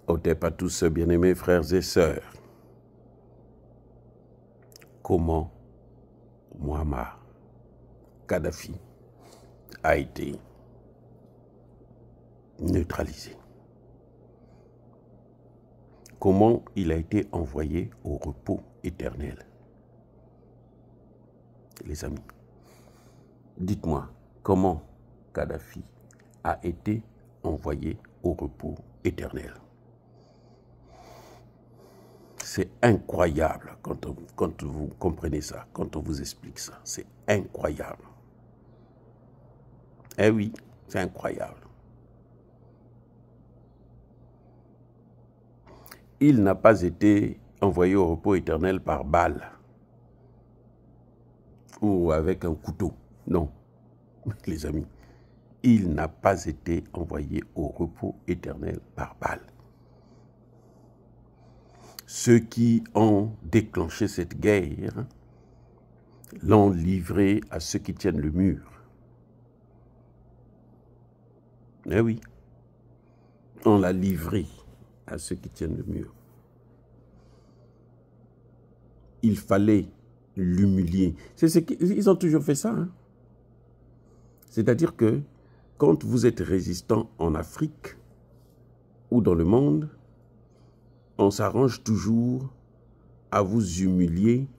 Otep à tous, bien-aimés frères et sœurs. Comment Muammar Kadhafi a été neutralisé? Comment il a été envoyé au repos éternel? Les amis, dites-moi, comment Kadhafi a été envoyé au repos éternel? C'est incroyable quand vous comprenez ça, quand on vous explique ça. C'est incroyable. Eh oui, c'est incroyable. Il n'a pas été envoyé au repos éternel par balle ou avec un couteau. Non, les amis, il n'a pas été envoyé au repos éternel par balle. Ceux qui ont déclenché cette guerre l'ont livré à ceux qui tiennent le mur. Eh oui, on l'a livré à ceux qui tiennent le mur. Il fallait l'humilier. Ils ont toujours fait ça. Hein? C'est-à-dire que quand vous êtes résistant en Afrique ou dans le monde, on s'arrange toujours à vous humilier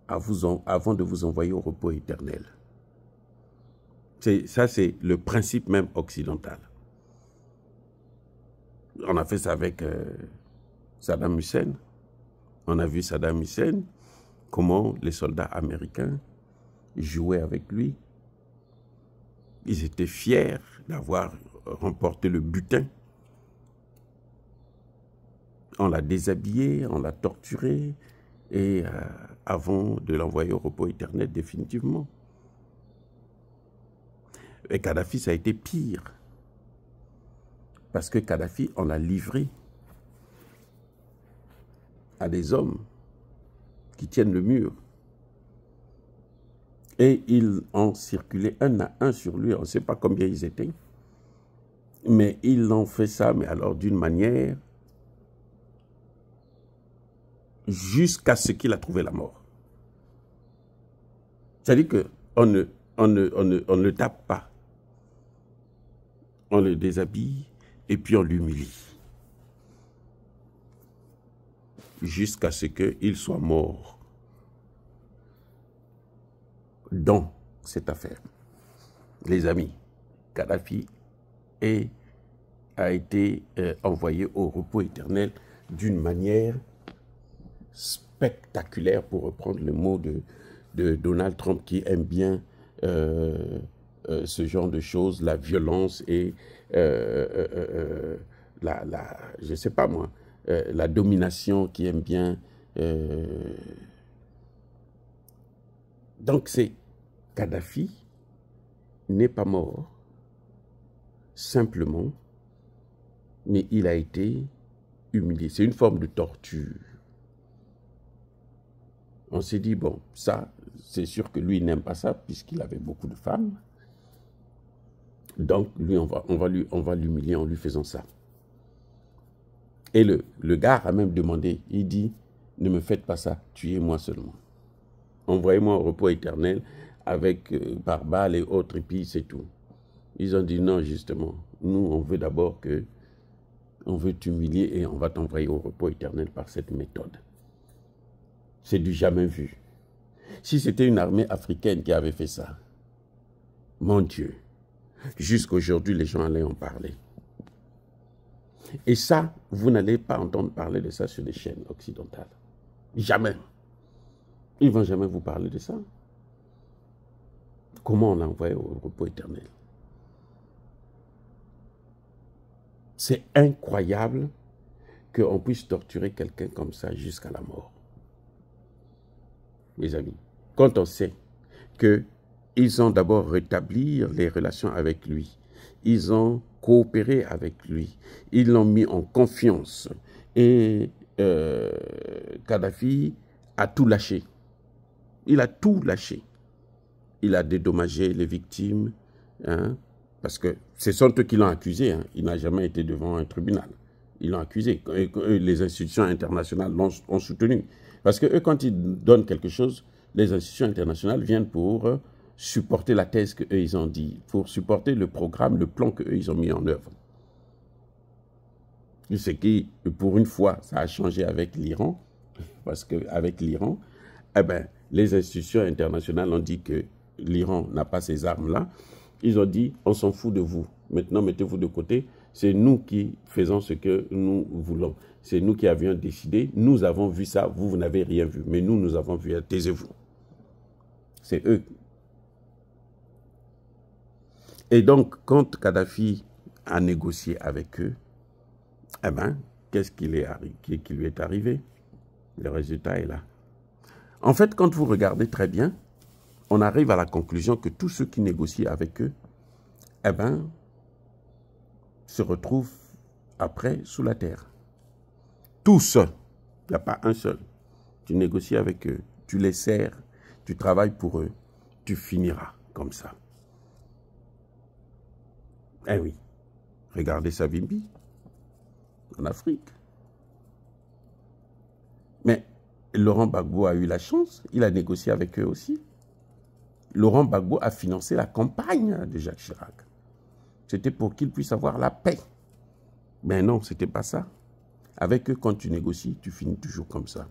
avant de vous envoyer au repos éternel. Ça, c'est le principe même occidental. On a fait ça avec Saddam Hussein. On a vu Saddam Hussein, comment les soldats américains jouaient avec lui. Ils étaient fiers d'avoir remporté le butin. On l'a déshabillé, on l'a torturé, et avant de l'envoyer au repos éternel définitivement. Et Kadhafi, ça a été pire. Parce que Kadhafi, on l'a livré à des hommes qui tiennent le mur. Et ils ont circulé un à un sur lui, on ne sait pas combien ils étaient. Mais ils ont fait ça, mais alors d'une manière, jusqu'à ce qu'il a trouvé la mort. C'est-à-dire qu'on ne le tape pas. On le déshabille et puis on l'humilie. Jusqu'à ce qu'il soit mort dans cette affaire. Les amis, Kadhafi a été envoyé au repos éternel d'une manière spectaculaire, pour reprendre le mot de Donald Trump, qui aime bien ce genre de choses, la violence et je sais pas moi, la domination, qui aime bien. Donc c'est Kadhafi n'est pas mort simplement, mais il a été humilié. C'est une forme de torture. On s'est dit, bon, ça, c'est sûr que lui, il n'aime pas ça, puisqu'il avait beaucoup de femmes. Donc, lui, on va l'humilier en lui faisant ça. Et le gars a même demandé, il dit, ne me faites pas ça, tuez-moi seulement. Envoyez-moi au repos éternel avec par balle et autres, et puis c'est tout. Ils ont dit non, justement, nous, on veut d'abord on veut t'humilier et on va t'envoyer au repos éternel par cette méthode. C'est du jamais vu. Si c'était une armée africaine qui avait fait ça, mon Dieu, jusqu'à aujourd'hui, les gens allaient en parler. Et ça, vous n'allez pas entendre parler de ça sur les chaînes occidentales. Jamais. Ils ne vont jamais vous parler de ça. Comment on l'a envoyé au repos éternel? C'est incroyable qu'on puisse torturer quelqu'un comme ça jusqu'à la mort. Mes amis, quand on sait qu'ils ont d'abord rétabli les relations avec lui, ils ont coopéré avec lui, ils l'ont mis en confiance, et Kadhafi a tout lâché. Il a tout lâché. Il a dédommagé les victimes, hein, parce que ce sont eux qui l'ont accusé. Hein. Il n'a jamais été devant un tribunal. Ils l'ont accusé. Et les institutions internationales l'ont soutenu. Parce que eux, quand ils donnent quelque chose, les institutions internationales viennent pour supporter la thèse qu'eux, ils ont dit, pour supporter le programme, le plan qu'eux, ils ont mis en œuvre. Ce qui, pour une fois, ça a changé avec l'Iran, parce qu'avec l'Iran, eh ben, les institutions internationales ont dit que l'Iran n'a pas ces armes-là. Ils ont dit, on s'en fout de vous. Maintenant, mettez-vous de côté. C'est nous qui faisons ce que nous voulons. C'est nous qui avions décidé. Nous avons vu ça. Vous, vous n'avez rien vu. Mais nous, nous avons vu. Taisez-vous. C'est eux. Et donc, quand Kadhafi a négocié avec eux, eh bien, qu'est-ce qui lui est arrivé? Le résultat est là. En fait, quand vous regardez très bien, on arrive à la conclusion que tous ceux qui négocient avec eux, eh bien, se retrouvent après sous la terre. Tous. Il n'y a pas un seul. Tu négocies avec eux, tu les sers, tu travailles pour eux, tu finiras comme ça. Eh oui. Regardez Savimbi en Afrique. Mais Laurent Gbagbo a eu la chance, il a négocié avec eux aussi. Laurent Gbagbo a financé la campagne de Jacques Chirac. C'était pour qu'il puisse avoir la paix. Mais non, ce n'était pas ça. Avec eux, quand tu négocies, tu finis toujours comme ça.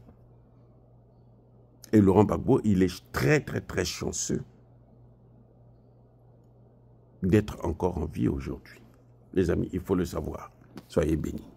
Et Laurent Gbagbo, il est très, très, très chanceux d'être encore en vie aujourd'hui. Les amis, il faut le savoir. Soyez bénis.